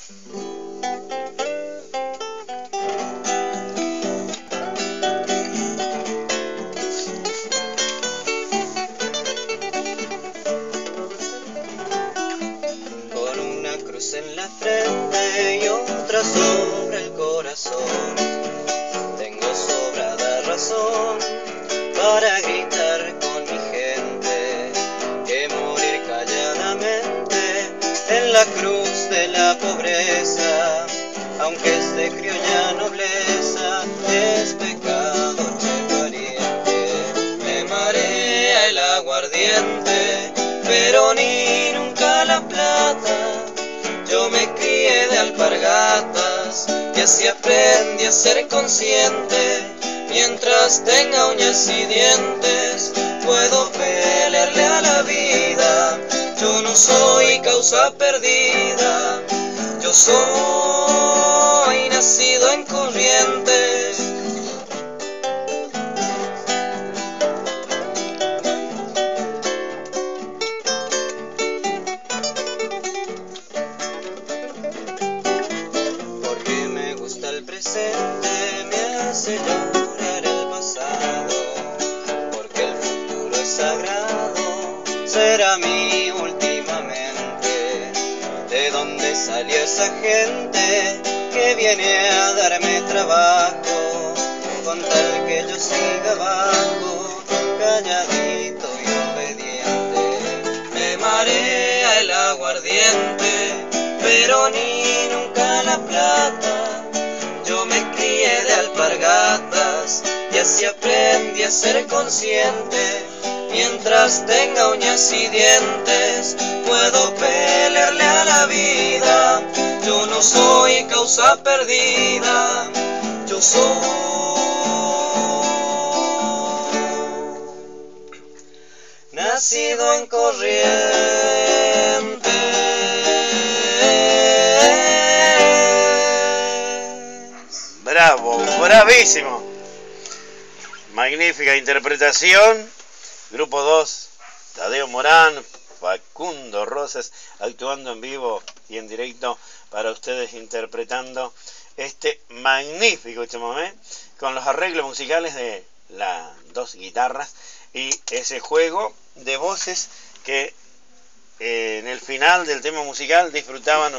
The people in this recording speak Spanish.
Con una cruz en la frente y otra sobre el corazón, tengo sobrada razón para gritar con mi gente que morir calladamente en la cruz de la pobreza, aunque es de criolla nobleza, es pecado, che pariente. Me marea el aguardiente, pero ni nunca la plata. Yo me crié de alpargatas y así aprendí a ser consciente. Mientras tenga uñas y dientes, puedo pelearle a la vida. Yo no soy causa perdida, yo soy nacido en Corrientes. Porque me gusta el presente, me hace llorar el pasado. Porque el futuro es sagrado, será mi últimamente. ¿De dónde salió esa gente que viene a darme trabajo? Con tal que yo siga abajo, calladito y obediente. Me marea el aguardiente, pero ni nunca la plata. Yo me crié de alpargatas y así aprendí a ser consciente. Mientras tenga uñas y dientes, puedo pelearle a la vida. Yo no soy causa perdida, yo soy nacido en Corrientes. Bravo, bravísimo. Magnífica interpretación. Grupo 2, Tadeo Morán, Facundo Rosas, actuando en vivo y en directo para ustedes, interpretando este magnífico chamamé con los arreglos musicales de las dos guitarras y ese juego de voces que en el final del tema musical disfrutaban